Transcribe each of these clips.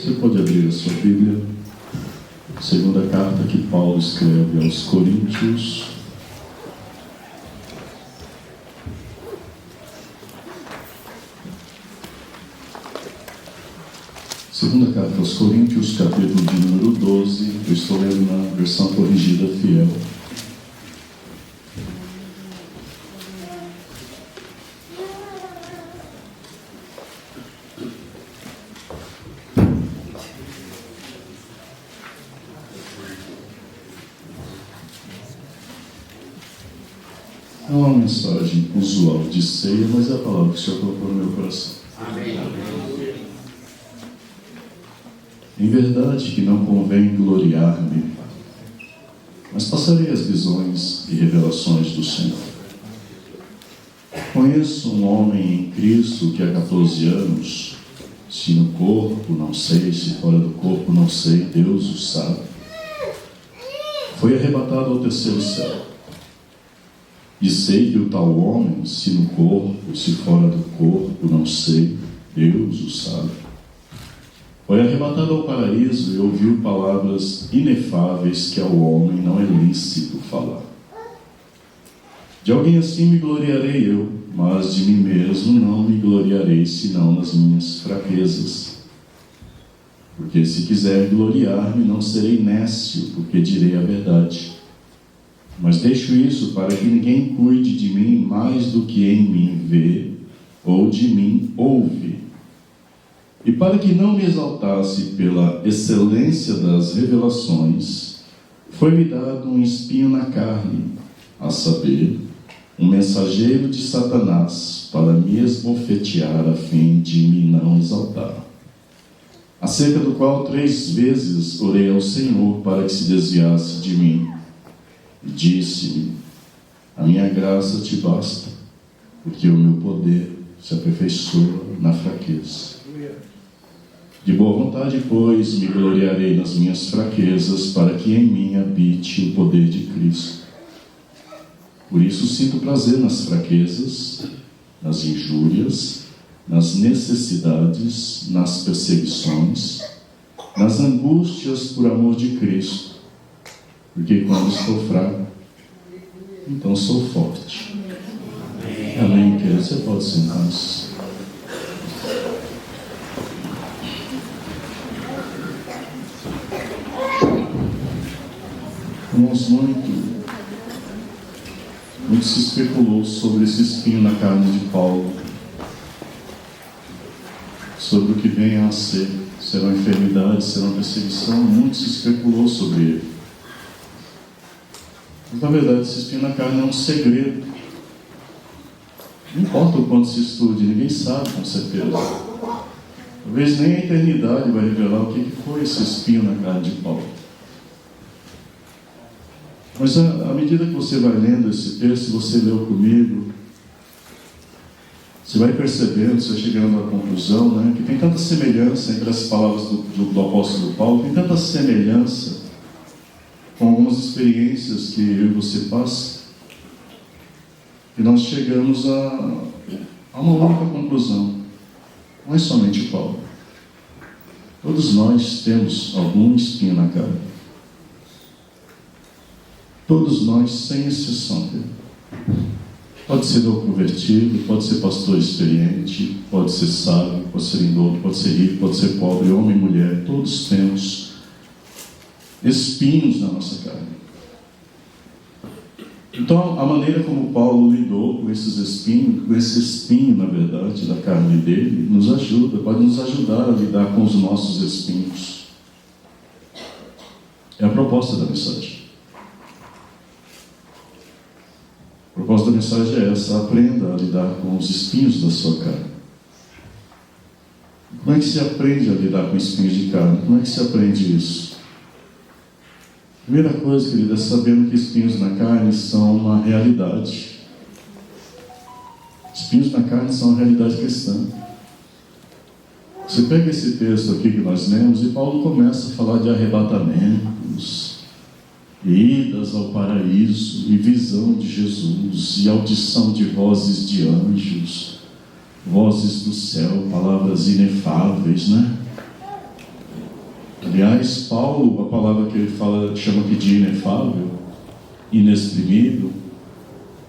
Você pode abrir a sua Bíblia, segunda carta que Paulo escreve aos Coríntios. Segunda carta aos Coríntios, capítulo de número 12, eu estou lendo na versão corrigida fiel. Não é uma mensagem usual de ceia, mas é a palavra que o Senhor colocou no meu coração. Amém. Em verdade que não convém gloriar-me, mas passarei as visões e revelações do Senhor. Conheço um homem em Cristo que há 14 anos, se no corpo não sei, se fora do corpo não sei, Deus o sabe, foi arrebatado ao terceiro céu. E sei que o tal homem, se no corpo, se fora do corpo, não sei, Deus o sabe, foi arrebatado ao paraíso e ouviu palavras inefáveis que ao homem não é lícito falar. De alguém assim me gloriarei eu, mas de mim mesmo não me gloriarei, senão nas minhas fraquezas. Porque se quiser gloriar-me, não serei nécio, porque direi a verdade. Mas deixo isso para que ninguém cuide de mim mais do que em mim vê, ou de mim ouve. E para que não me exaltasse pela excelência das revelações, foi-me dado um espinho na carne, a saber, um mensageiro de Satanás, para me esbofetear a fim de me não exaltar. Acerca do qual 3 vezes orei ao Senhor para que se desviasse de mim. E disse-me: a minha graça te basta, porque o meu poder se aperfeiçoa na fraqueza. De boa vontade, pois, me gloriarei nas minhas fraquezas, para que em mim habite o poder de Cristo. Por isso sinto prazer nas fraquezas, nas injúrias, nas necessidades, nas perseguições, nas angústias por amor de Cristo. Porque quando estou fraco, então sou forte. Amém, querido? Você pode sentar-se. Irmãos, muito se especulou sobre esse espinho na carne de Paulo, sobre o que vem a ser. Será uma enfermidade, será uma perseguição. Muito se especulou sobre ele. Mas, na verdade, esse espinho na carne é um segredo. Não importa o quanto se estude, ninguém sabe com certeza. Talvez nem a eternidade vai revelar o que foi esse espinho na carne de Paulo. Mas à medida que você vai lendo esse texto, você leu comigo, você vai percebendo, você vai chegando à conclusão, né, que tem tanta semelhança entre as palavras do apóstolo Paulo, tem tanta semelhança com algumas experiências que eu e você passa, que nós chegamos a uma única conclusão. Não é somente Paulo. Todos nós temos algum espinho na carne. Todos nós, sem exceção. Pode ser novo convertido, pode ser pastor experiente, pode ser sábio, pode ser idoso, pode ser rico, pode ser pobre, homem e mulher. Todos temos espinhos na nossa carne. Então, a maneira como Paulo lidou com esses espinhos, com esse espinho, na verdade, da carne dele, nos ajuda, pode nos ajudar a lidar com os nossos espinhos. É a proposta da mensagem. A proposta da mensagem é essa: aprenda a lidar com os espinhos da sua carne. Como é que se aprende a lidar com espinhos de carne? Como é que se aprende isso? Primeira coisa, querida, é sabendo que espinhos na carne são uma realidade. Espinhos na carne são uma realidade cristã. Você pega esse texto aqui que nós lemos e Paulo começa a falar de arrebatamentos, idas ao paraíso e visão de Jesus e audição de vozes de anjos, vozes do céu, palavras inefáveis, né? Aliás, Paulo, a palavra que ele fala, chama aqui de inefável, inexprimível,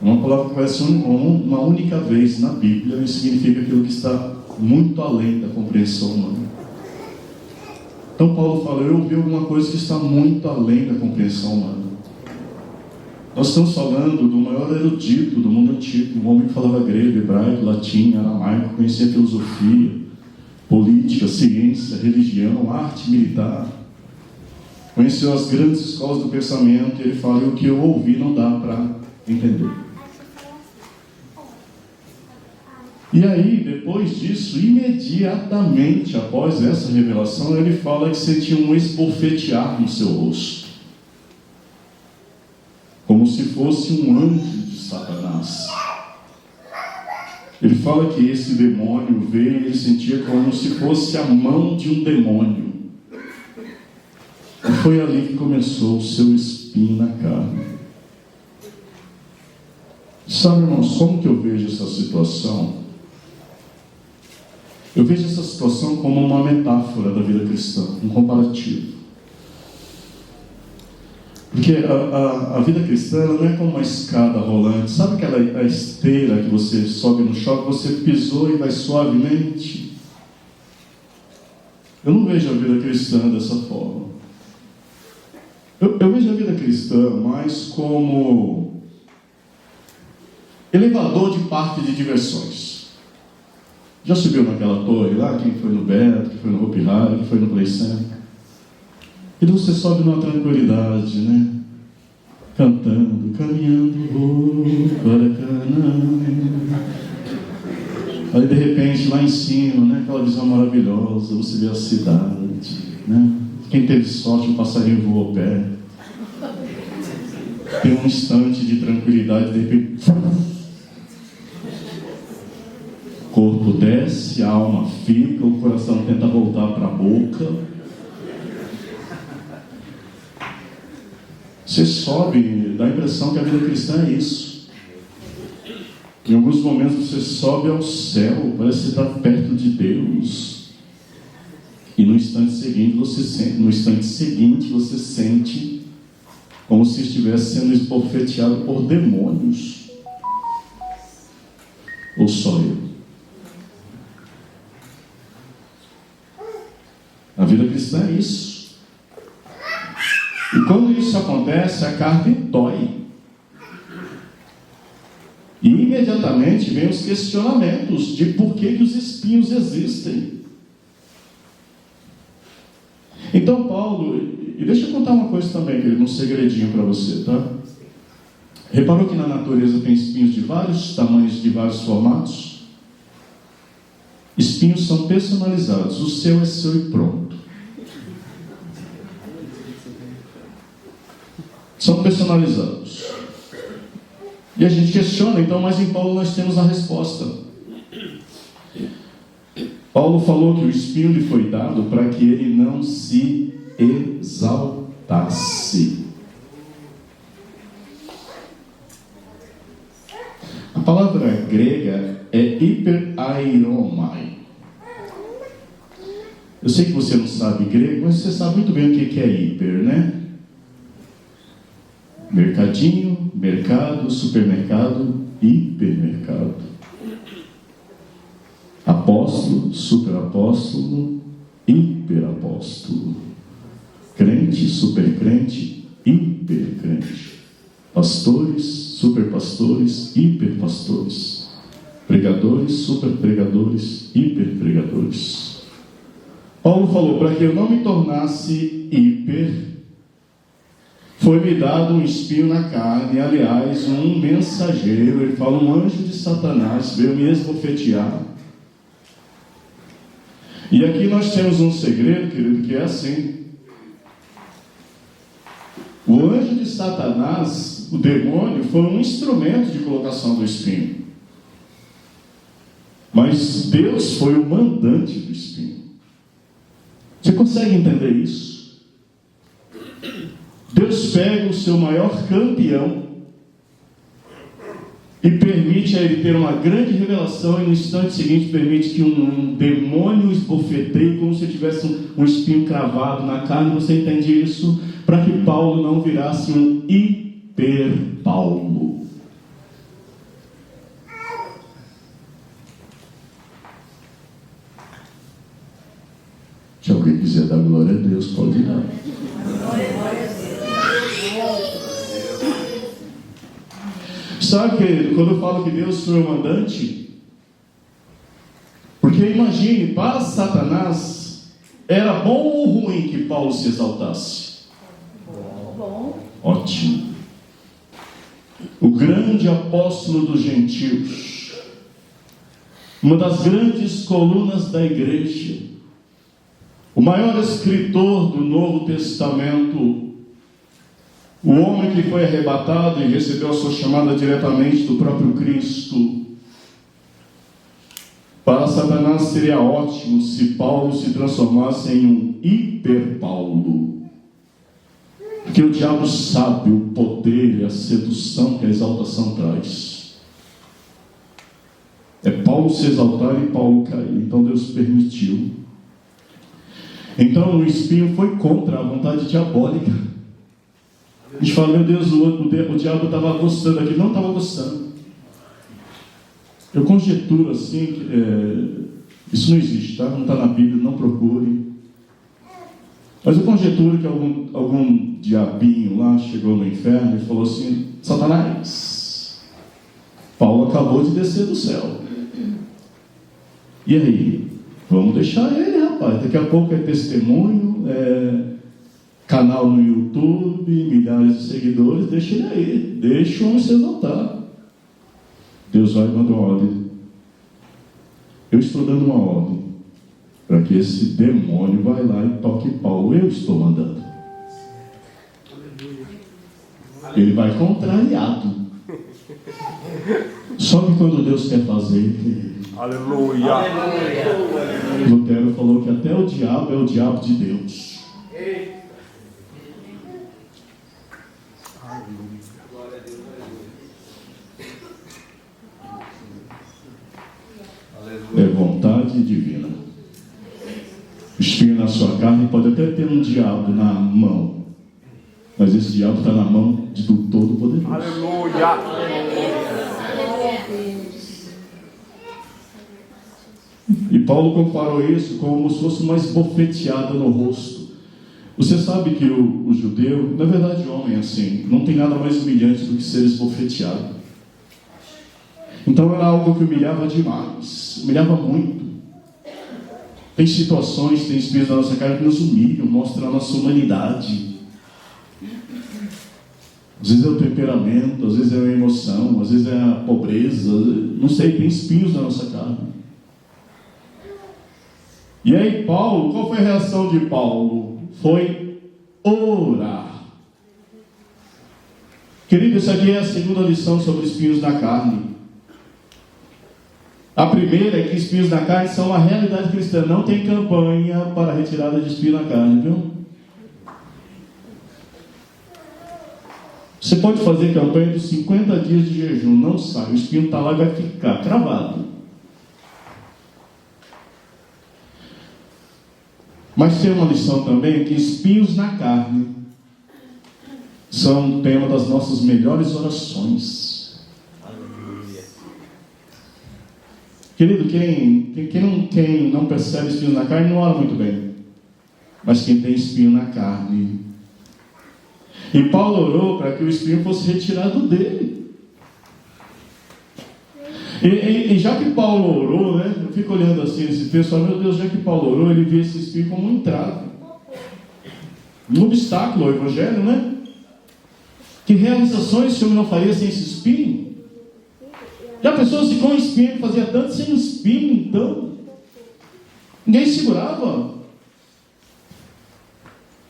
é uma palavra que aparece uma única vez na Bíblia e significa aquilo que está muito além da compreensão humana. Então Paulo fala, eu ouvi alguma coisa que está muito além da compreensão humana. Nós estamos falando do maior erudito do mundo antigo, um homem que falava grego, hebraico, latim, aramaico, conhecia filosofia, política, ciência, religião, arte militar. Conheceu as grandes escolas do pensamento e ele fala, e o que eu ouvi não dá para entender. E aí, depois disso, imediatamente após essa revelação, ele fala que sentia um esbofetear no seu rosto, como se fosse um anjo de Satanás. Ele fala que esse demônio veio e ele sentia como se fosse a mão de um demônio. E foi ali que começou o seu espinho na carne. Sabe, irmãos, como que eu vejo essa situação? Eu vejo essa situação como uma metáfora da vida cristã, um comparativo. Porque a vida cristã ela não é como uma escada rolante. Sabe aquela esteira que você sobe no shopping, você pisou e vai suavemente? Eu não vejo a vida cristã dessa forma. Eu vejo a vida cristã mais como elevador de parque de diversões. Já subiu naquela torre lá? Quem foi no Beto, quem foi no Hopi Hari, quem foi no Play Center? E você sobe numa tranquilidade, né? Cantando, caminhando, para Canaã. Aí de repente lá em cima, né? Aquela visão maravilhosa, você vê a cidade, né? Quem teve sorte, o passarinho voou perto. Tem um instante de tranquilidade, de repente o corpo desce, a alma fica, o coração tenta voltar para a boca. Você sobe, dá a impressão que a vida cristã é isso. Em alguns momentos você sobe ao céu, parece que você está perto de Deus. E no instante seguinte você sente como se estivesse sendo esbofeteado por demônios. Ou só eu? A vida cristã é isso. E quando isso acontece, a carne dói. E imediatamente vem os questionamentos de por que os espinhos existem. Então Paulo, e deixa eu contar uma coisa também, querido, um segredinho para você, tá? Reparou que na natureza tem espinhos de vários tamanhos, de vários formatos? Espinhos são personalizados, o seu é seu e pronto. São personalizados. E a gente questiona, então, mas em Paulo nós temos a resposta. Paulo falou que o espinho lhe foi dado para que ele não se exaltasse. A palavra grega é hyperairomai. Eu sei que você não sabe grego, mas você sabe muito bem o que é hiper, né? Mercadinho, mercado, supermercado, hipermercado. Apóstolo, superapóstolo, hiperapóstolo. Crente, supercrente, hipercrente. Pastores, superpastores, hiperpastores. Pregadores, superpregadores, hiperpregadores. Paulo falou, para que eu não me tornasse hiper, foi-me dado um espinho na carne, aliás, um mensageiro, ele fala, um anjo de Satanás, veio me esbofetear. E aqui nós temos um segredo, querido, que é assim. O anjo de Satanás, o demônio, foi um instrumento de colocação do espinho. Mas Deus foi o mandante do espinho. Você consegue entender isso? Deus pega o seu maior campeão e permite a ele ter uma grande revelação, e no instante seguinte permite que um demônio esbofeteie como se tivesse um espinho espinho cravado na carne, você entende isso? Para que Paulo não virasse um hiper-Paulo. Se alguém quiser dar glória a Deus, pode dar. Sabe, querido, quando eu falo que Deus foi o mandante, porque imagine, para Satanás, era bom ou ruim que Paulo se exaltasse? Bom. Ótimo. O grande apóstolo dos gentios, uma das grandes colunas da igreja, o maior escritor do Novo Testamento, o homem que foi arrebatado e recebeu a sua chamada diretamente do próprio Cristo. Para Satanás seria ótimo se Paulo se transformasse em um hiper-Paulo. Porque o diabo sabe o poder e a sedução que a exaltação traz. É Paulo se exaltar e Paulo cair. Então Deus permitiu. Então o espinho foi contra a vontade diabólica. A gente fala, meu Deus, o diabo estava gostando aqui. Não estava gostando. Eu conjeturo assim, isso não existe, tá? Não está na Bíblia, não procure. Mas eu conjeturo que algum diabinho lá chegou no inferno e falou assim: Satanás, Paulo acabou de descer do céu. E aí? Vamos deixar ele, rapaz. Daqui a pouco é testemunho, canal no YouTube, milhares de seguidores. Deixa ele aí, deixa o homem se exaltar. Deus vai mandar uma ordem. Eu estou dando uma ordem para que esse demônio vá lá e toque Paulo. Eu estou mandando. Ele vai contrariado. Só que quando Deus quer fazer, aleluia. Lutero falou que até o diabo é o diabo de Deus. É vontade divina. O espinho na sua carne pode até ter um diabo na mão, mas esse diabo está na mão do Todo-Poderoso. Aleluia! E Paulo comparou isso como se fosse uma esbofeteada no rosto. Você sabe que o judeu, na verdade o homem assim, não tem nada mais humilhante do que ser esbofeteado. Então era algo que humilhava demais, humilhava muito. Tem situações, tem espíritos da nossa carne que nos humilham, mostram a nossa humanidade. Às vezes é o temperamento, às vezes é a emoção, às vezes é a pobreza, não sei, tem espinhos na nossa carne. E aí Paulo, qual foi a reação de Paulo? Foi orar. Querido, essa aqui é a segunda lição sobre espinhos na carne. A primeira é que espinhos na carne são uma realidade cristã. Não tem campanha para a retirada de espinho na carne, viu? Você pode fazer campanha dos 50 dias de jejum, não sai. O espinho está lá e vai ficar cravado. Mas tem uma lição também, que espinhos na carne são o tema das nossas melhores orações. Querido, quem não percebe espinho na carne não ora muito bem. Mas quem tem espinho na carne. E Paulo orou para que o espinho fosse retirado dele. E já que Paulo orou, né? Eu fico olhando assim esse texto, meu Deus, já que Paulo orou, ele vê esse espinho como um entrave. Um obstáculo ao evangelho, né? Que realizações esse homem não faria sem esse espinho? Já pensou se com espinho ele fazia tanto sem espinho, então? Ninguém segurava.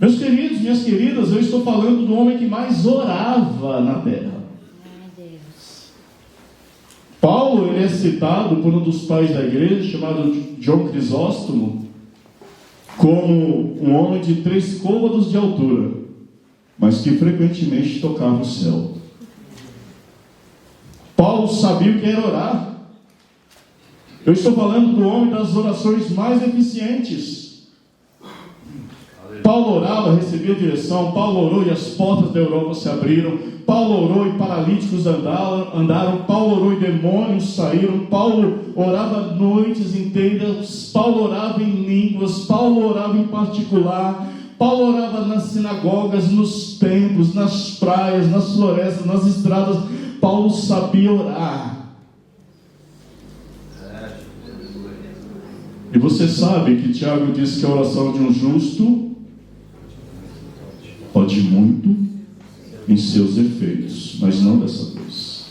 Meus queridos, minhas queridas, eu estou falando do homem que mais orava na terra. Paulo, ele é citado por um dos pais da igreja, chamado João Crisóstomo, como um homem de 3 côvados de altura, mas que frequentemente tocava o céu. Paulo sabia o que era orar. Eu estou falando do homem das orações mais eficientes. Paulo orava, recebia direção. Paulo orou e as portas da Europa se abriram. Paulo orou e paralíticos andaram. Paulo orou e demônios saíram. Paulo orava noites inteiras. Paulo orava em línguas. Paulo orava em particular. Paulo orava nas sinagogas, nos templos, nas praias, nas florestas, nas estradas. Paulo sabia orar. E você sabe que Tiago diz que a oração de um justo pode muito em seus efeitos, mas não dessa vez.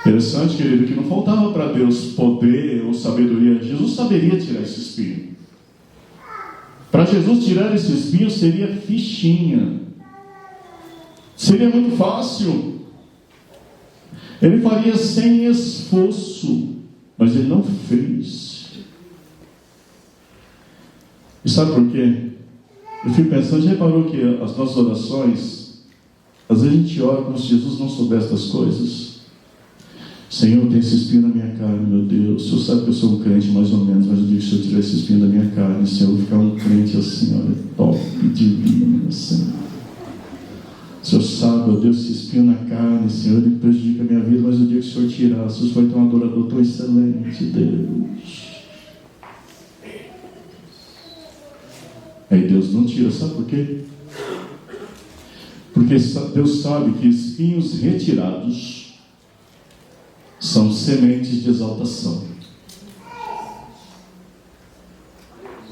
Interessante, querido, que não faltava para Deus poder ou sabedoria. Jesus saberia tirar esse espinho. Para Jesus tirar esse espinho seria fichinha. Seria muito fácil. Ele faria sem esforço, mas ele não fez. E sabe por quê? Eu fico pensando, já reparou que as nossas orações, às vezes a gente ora como se Jesus não soubesse das coisas? Senhor, tem esse espinho na minha carne, meu Deus. O Senhor sabe que eu sou um crente mais ou menos, mas eu digo que se eu tirar esse espinho da minha carne, Senhor, eu vou ficar um crente assim, olha, top, divino, Senhor. O Senhor sabe, ó Deus, esse espinho na carne, Senhor, ele prejudica a minha vida, mas eu digo que se o Senhor tirar, o Senhor vai ter um adorador tão excelente, Deus. Aí Deus não tira, sabe por quê? Porque Deus sabe que espinhos retirados são sementes de exaltação.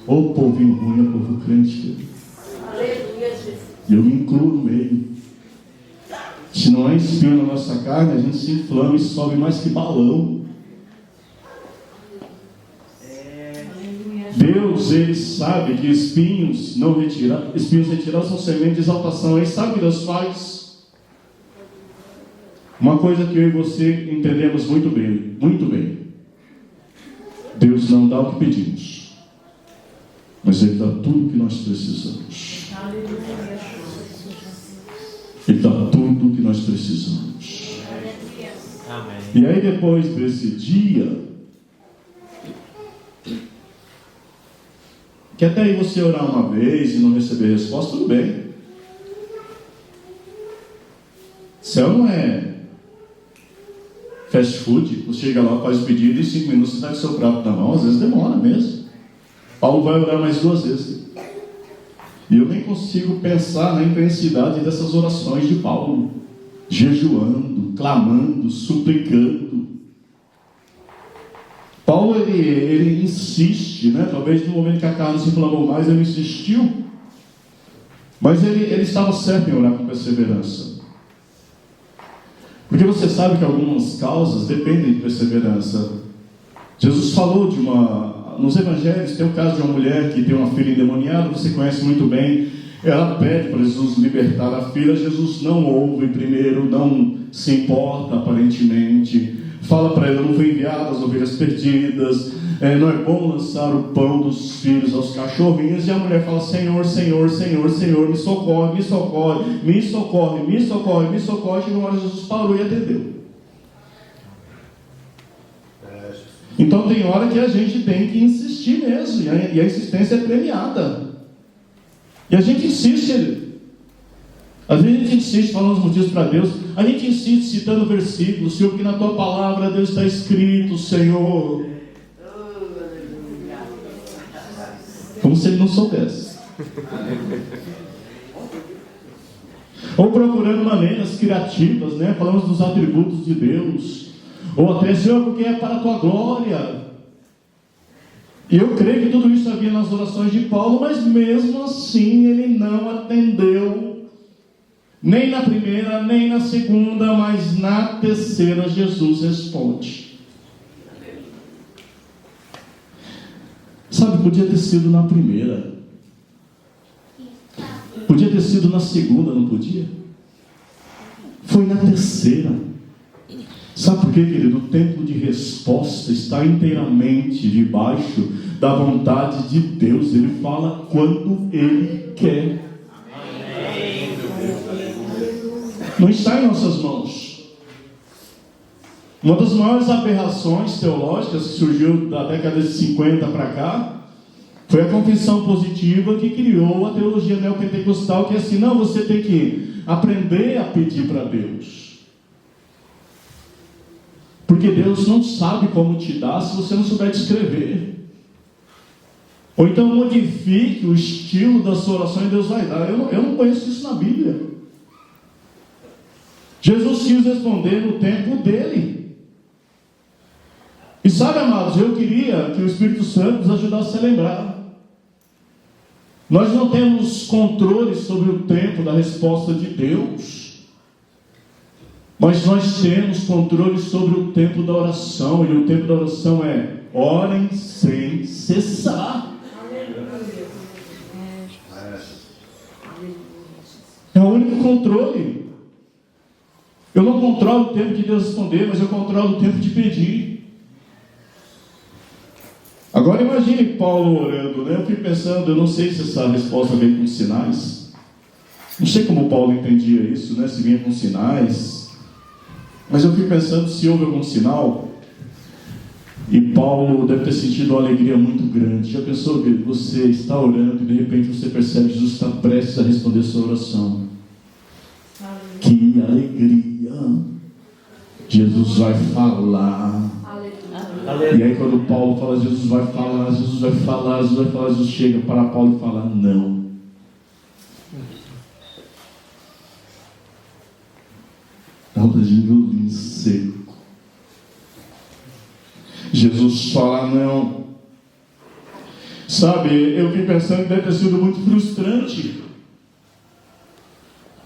Ô povinho ruim, é povo crente. E eu me incluo no meio. Se não há espinho na nossa carne, a gente se inflama e sobe mais que balão. Deus, Ele sabe que espinhos retirados são sementes de exaltação. Ele sabe o que Deus faz. Uma coisa que eu e você entendemos muito bem, muito bem. Deus não dá o que pedimos, mas Ele dá tudo o que nós precisamos. Ele dá tudo o que nós precisamos. Amém. E aí depois desse dia, que até aí você orar uma vez e não receber resposta, tudo bem. Céu não é fast food. Você chega lá, faz o pedido e em 5 minutos você está com o seu prato na mão. Às vezes demora mesmo. Paulo vai orar mais 2 vezes. E eu nem consigo pensar na intensidade dessas orações de Paulo. Jejuando, clamando, suplicando. Paulo, ele insiste, né? Talvez no momento que a carne se inflamou mais, ele insistiu. Mas ele estava certo em orar com perseverança. Porque você sabe que algumas causas dependem de perseverança. Jesus falou de nos evangelhos tem o caso de uma mulher que tem uma filha endemoniada, você conhece muito bem. Ela pede para Jesus libertar a filha. Jesus não ouve primeiro, não se importa aparentemente. Fala para ela, não foi enviado as ovelhas perdidas, não é bom lançar o pão dos filhos aos cachorrinhos. E a mulher fala, Senhor, Senhor, Senhor, Senhor, me socorre, me socorre, me socorre, me socorre, me socorre. Chegou uma hora, Jesus parou e atendeu. Então tem hora que a gente tem que insistir mesmo, e a insistência é premiada. E a gente insiste. Às vezes a gente insiste falando os motivos para Deus. A gente insiste citando versículos. Senhor, porque na tua palavra, Deus, está escrito, Senhor. Como se ele não soubesse. Ou procurando maneiras criativas, né? Falamos dos atributos de Deus. Ou até, Senhor, porque é para a tua glória. E eu creio que tudo isso havia nas orações de Paulo, mas mesmo assim ele não atendeu. Nem na primeira, nem na segunda, mas na terceira Jesus responde. Sabe, podia ter sido na primeira. Podia ter sido na segunda, não podia? Foi na terceira. Sabe por quê, querido? O tempo de resposta está inteiramente debaixo da vontade de Deus. Ele fala quando Ele quer. Não está em nossas mãos. Uma das maiores aberrações teológicas que surgiu da década de 50 para cá Foi a confissão positiva que criou a teologia neopentecostal, que é assim, não, você tem que aprender a pedir para Deus. Porque Deus não sabe como te dar se você não souber descrever. Ou então modifique o estilo da sua oração e Deus vai dar. Eu não conheço isso na Bíblia. Jesus quis responder no tempo dele. E sabe, amados, eu queria que o Espírito Santo nos ajudasse a lembrar. Nós não temos controle sobre o tempo da resposta de Deus, mas nós temos controle sobre o tempo da oração, e o tempo da oração é: orem sem cessar. É o único controle. Eu não controlo o tempo de Deus responder, mas eu controlo o tempo de pedir. Agora imagine Paulo orando, né? Eu fico pensando, eu não sei se essa resposta vem com sinais. Não sei como Paulo entendia isso, né? Se vinha com sinais. Mas eu fico pensando se houve algum sinal. E Paulo deve ter sentido uma alegria muito grande. Já pensou que você está orando e de repente você percebe que Jesus está prestes a responder a sua oração? Que alegria! Jesus vai falar. E aí quando Paulo fala, Jesus vai falar, Jesus vai falar, Jesus vai falar, Jesus chega para Paulo e fala, não. Paulo de engolir seco. Jesus fala, não. Sabe, eu fiquei pensando que deve ter sido muito frustrante.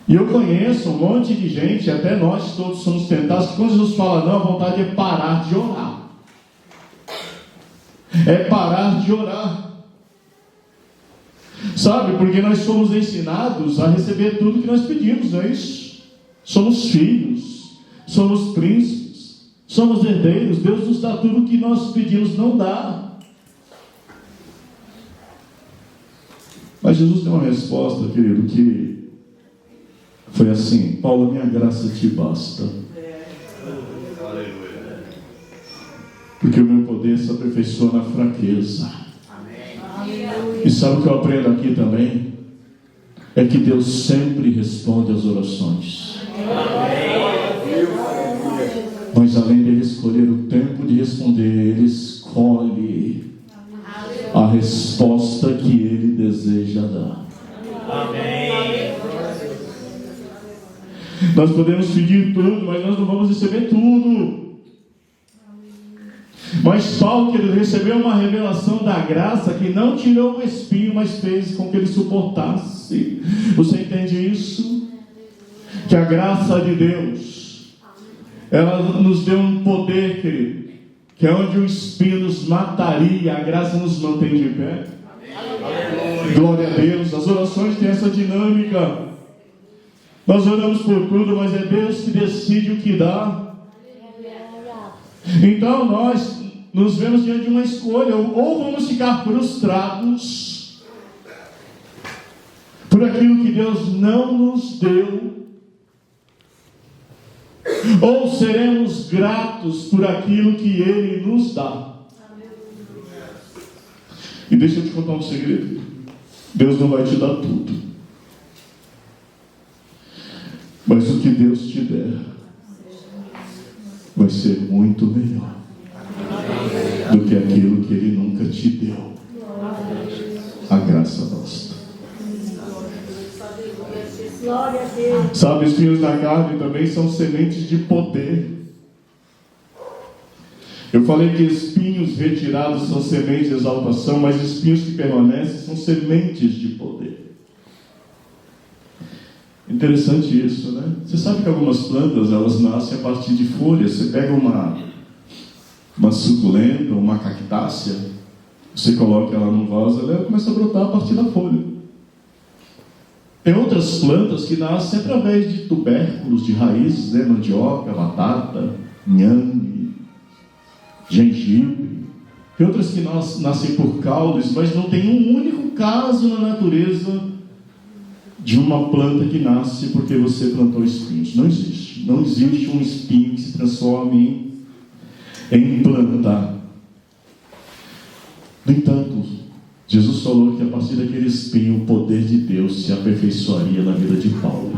E eu conheço um monte de gente, até nós todos somos tentados, que quando Jesus fala não, a vontade é parar de orar. É parar de orar. Sabe, porque nós somos ensinados a receber tudo que nós pedimos, não é isso? Somos filhos, somos príncipes, somos herdeiros. Deus nos dá tudo que nós pedimos, não dá. Mas Jesus tem uma resposta, querido, que foi assim: Paulo, minha graça te basta. Porque o meu poder se aperfeiçoa na fraqueza. E sabe o que eu aprendo aqui também? É que Deus sempre responde às orações. Mas além de Ele escolher o tempo de responder, Ele escolhe a resposta que Ele deseja dar. Nós podemos pedir tudo, mas nós não vamos receber tudo. Mas Paulo, querido, recebeu uma revelação da graça que não tirou o espinho, mas fez com que ele suportasse. Você entende isso? Que a graça de Deus, ela nos deu um poder, querido, que é onde o espinho nos mataria, a graça nos mantém de pé. Glória a Deus. As orações têm essa dinâmica. Nós oramos por tudo, mas é Deus que decide o que dá. Então nós nos vemos diante de uma escolha: ou vamos ficar frustrados por aquilo que Deus não nos deu, ou seremos gratos por aquilo que Ele nos dá. E deixa eu te contar um segredo: Deus não vai te dar tudo, mas o que Deus te der vai ser muito melhor do que aquilo que Ele nunca te deu. A graça basta. Sabe, espinhos na carne também são sementes de poder. Eu falei que espinhos retirados são sementes de exaltação, mas espinhos que permanecem são sementes de poder. Interessante isso, né? Você sabe que algumas plantas, elas nascem a partir de folhas. Você pega uma suculenta, uma cactácea, você coloca ela num vaso, ela começa a brotar a partir da folha. Tem outras plantas que nascem através de tubérculos, de raízes, né? Mandioca, batata, inhame, gengibre. Tem outras que nascem por caules, mas não tem um único caso na natureza de uma planta que nasce porque você plantou espinhos. Não existe. Não existe um espinho que se transforme em planta. No entanto, Jesus falou que a partir daquele espinho o poder de Deus se aperfeiçoaria na vida de Paulo.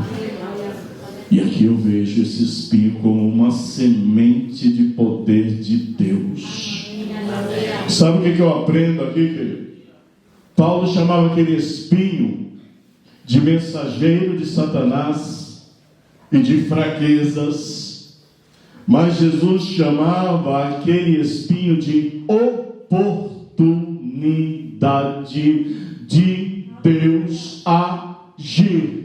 E aqui eu vejo esse espinho como uma semente de poder de Deus. Sabe o que eu aprendo aqui, querido? Paulo chamava aquele espinho de mensageiro de Satanás e de fraquezas, mas Jesus chamava aquele espinho de oportunidade de Deus agir.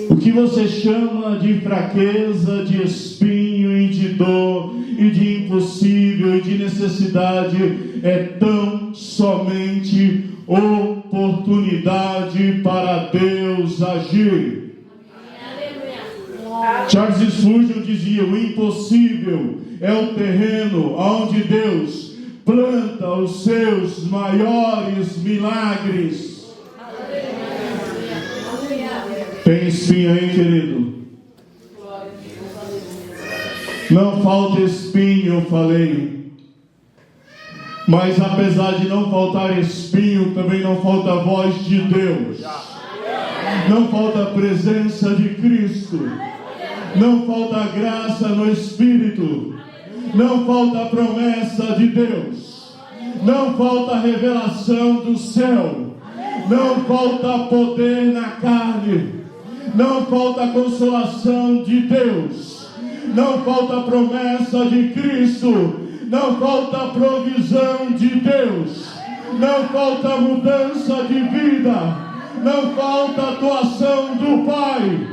O que você chama de fraqueza, de espinho e de dor e de impossível e de necessidade é tão somente oportunidade para Deus agir. Charles Spurgeon dizia: o impossível é o terreno onde Deus planta os seus maiores milagres. Tem espinho aí, querido? Não falta espinho, eu falei. Mas apesar de não faltar espinho, também não falta a voz de Deus. Não falta a presença de Cristo. Não falta a graça no Espírito. Não falta a promessa de Deus. Não falta a revelação do céu. Não falta poder na carne. Não falta a consolação de Deus. Não falta a promessa de Cristo. Não falta a provisão de Deus. Não falta a mudança de vida. Não falta a atuação do Pai.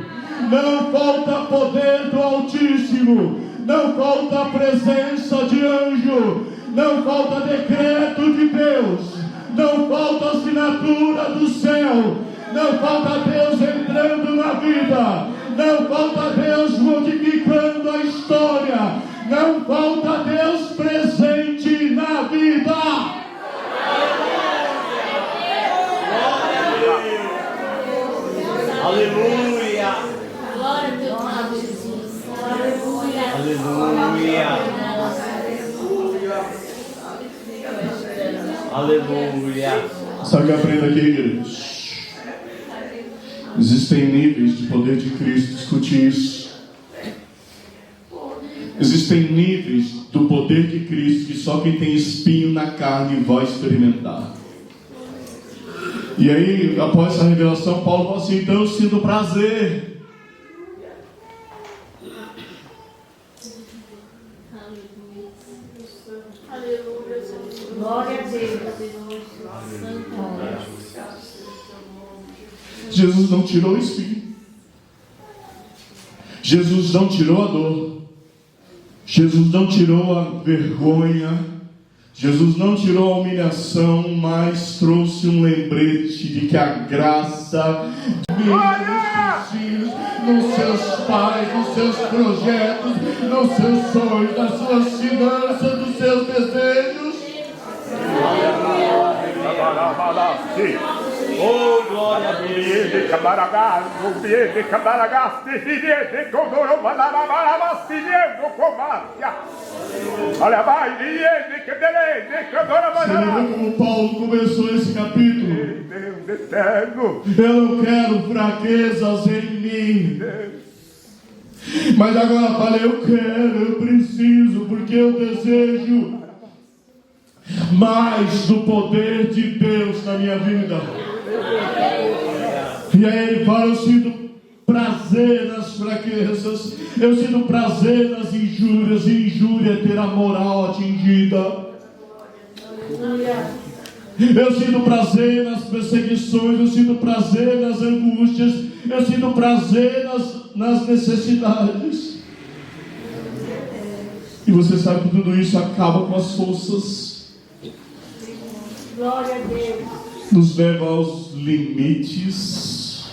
Não falta poder do Altíssimo. Não falta a presença de anjo. Não falta decreto de Deus. Não falta assinatura do céu. Não falta Deus entrando na vida. Não falta Deus modificando a história. Não falta Deus presente na vida. Aleluia. Glória a Deus, Jesus. Aleluia. Aleluia. Sabe o que aprendo aqui, queridos? Existem níveis de poder de Cristo. Escute isso. Existem níveis do poder de Cristo que só quem tem espinho na carne vai experimentar. E aí, após essa revelação, Paulo fala assim: então eu sinto prazer. Glória a Deus. Jesus não tirou o espinho. Jesus não tirou a dor. Jesus não tirou a vergonha. Jesus não tirou a humilhação, mas trouxe um lembrete de que a graça de nos filhos, nos seus pais, nos seus projetos, nos seus sonhos, nas suas finanças, nos seus desejos. Oh, glória a Deus. Você lembra como Paulo começou esse capítulo? Eu não quero fraquezas em mim. Mas agora falei, eu quero, eu preciso, porque eu desejo mais do poder de Deus na minha vida. E aí ele fala: eu sinto prazer nas fraquezas, eu sinto prazer nas injúrias. E injúria é ter a moral atingida. Eu sinto prazer nas perseguições, eu sinto prazer nas angústias, eu sinto prazer nas necessidades. E você sabe que tudo isso acaba com as forças. Glória a Deus. Nos leva aos limites.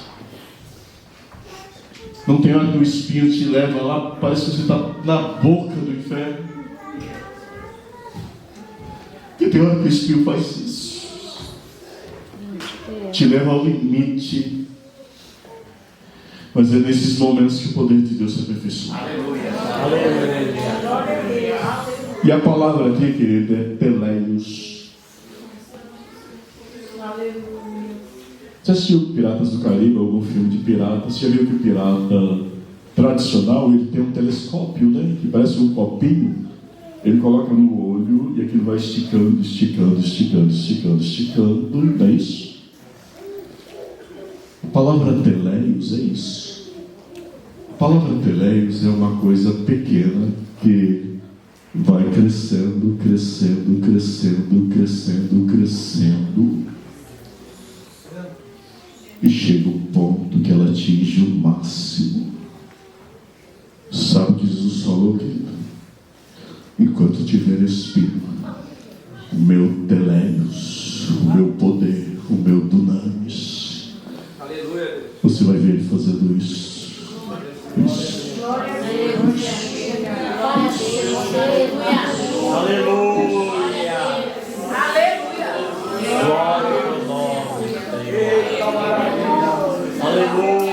Não tem hora que o espinho te leva lá, parece que você está na boca do inferno. E tem hora que o espinho faz isso, te leva ao limite. Mas é nesses momentos que o poder de Deus se aperfeiçoa. Aleluia. Aleluia. Glória a Deus. E a palavra aqui, querido, é teleios. Já assistiu Piratas do Caribe, algum filme de piratas? Você já viu que o pirata tradicional, ele tem um telescópio, né? Que parece um copinho. Ele coloca no olho e aquilo vai esticando, esticando, esticando, esticando, esticando. Não é isso? A palavra teleios é isso. A palavra teleios é uma coisa pequena que vai crescendo, crescendo, crescendo, crescendo, crescendo. E chega o ponto que ela atinge o máximo. Sabe o que Jesus falou, querido? Enquanto tiver espírito, o meu teleios, o meu poder, o meu dunamis, você vai ver ele fazendo isso. Isso. Aleluia. Aleluia. Glória ao nome. Aleluia.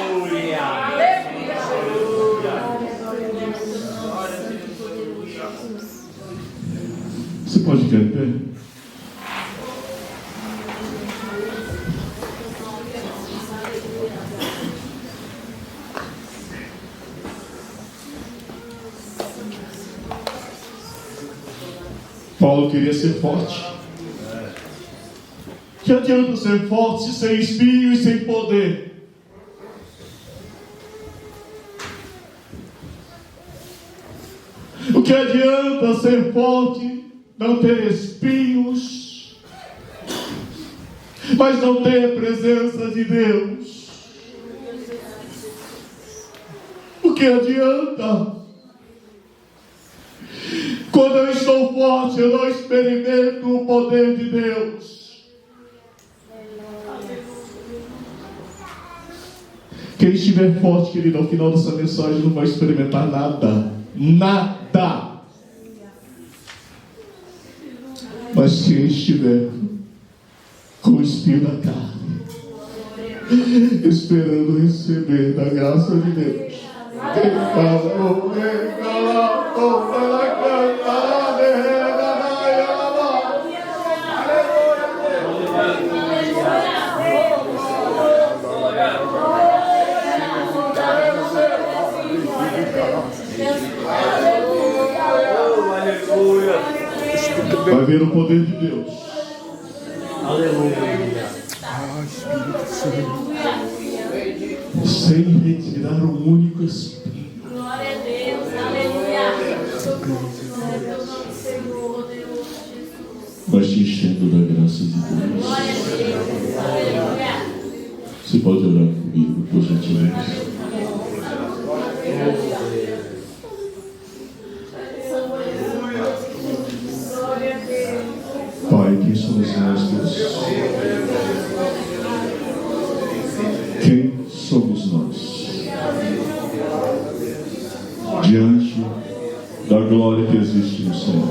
Você pode ficar em pé? Paulo queria ser forte. Que adianta ser forte sem espinho e sem poder? O que adianta ser forte, não ter espinhos, mas não ter a presença de Deus? O que adianta? Quando eu estou forte, eu não experimento o poder de Deus. Quem estiver forte, querido, ao final dessa mensagem não vai experimentar nada. Nada. Mas quem estiver com o espinho da carne, esperando receber da graça de Deus, vai ver o poder de Deus. Aleluia. Sem retirar um único espinho. Glória a Deus. Aleluia. Vai te enchendo da graça de Deus. Glória a Deus. Aleluia. Você pode orar comigo, por gentileza? Pai, quem somos nós, Deus? Quem somos nós? Diante da glória que existe no Senhor.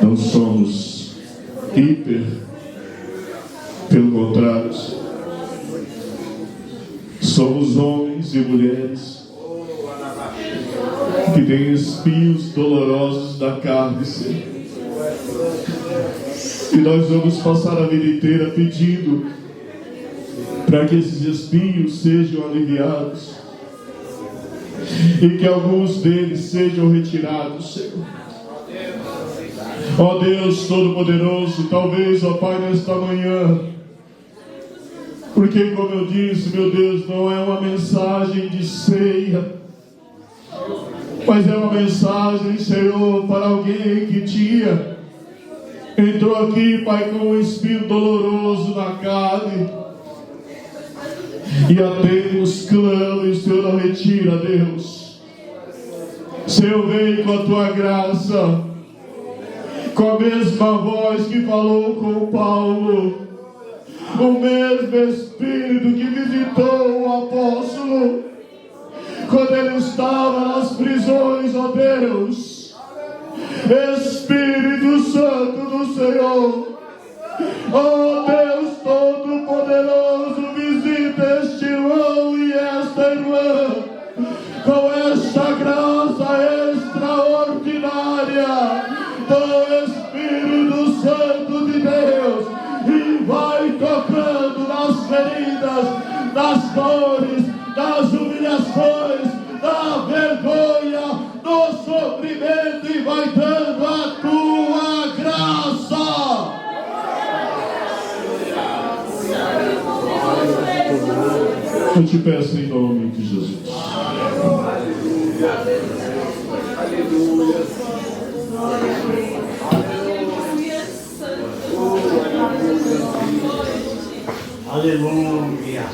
Não somos hiper, pelo contrário, somos homens e mulheres que têm espinhos dolorosos da carne, Senhor. E nós vamos passar a vida inteira pedindo para que esses espinhos sejam aliviados e que alguns deles sejam retirados, Senhor. Ó Deus Todo-Poderoso, talvez, ó Pai, nesta manhã, porque, como eu disse, meu Deus, não é uma mensagem de ceia, mas é uma mensagem, Senhor, para alguém que entrou aqui, Pai, com um espinho doloroso na carne, e a Deus clama e o Senhor não retira, Deus. Senhor, vem com a Tua graça, com a mesma voz que falou com Paulo, o mesmo Espírito que visitou o apóstolo quando ele estava nas prisões, ó Deus. Espírito Santo do Senhor, ó Deus Todo-Poderoso, visita este irmão e esta irmã com esta graça Aleluia! Do Espírito Santo de Deus, e vai tocando nas feridas, nas dores, nas humilhações, na vergonha, no sofrimento, e vai dando a tua graça. Eu te peço em nome de Jesus. Aleluia.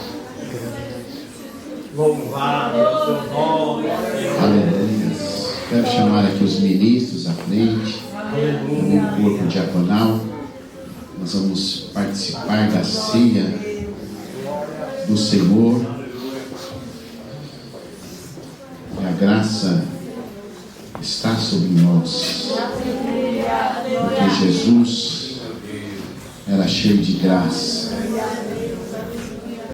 Louvado é o seu nome. Aleluia. Quero chamar aqui os ministros à frente, o corpo diaconal. Nós vamos participar da ceia do Senhor. E a graça está sobre nós, porque Jesus era cheio de graça.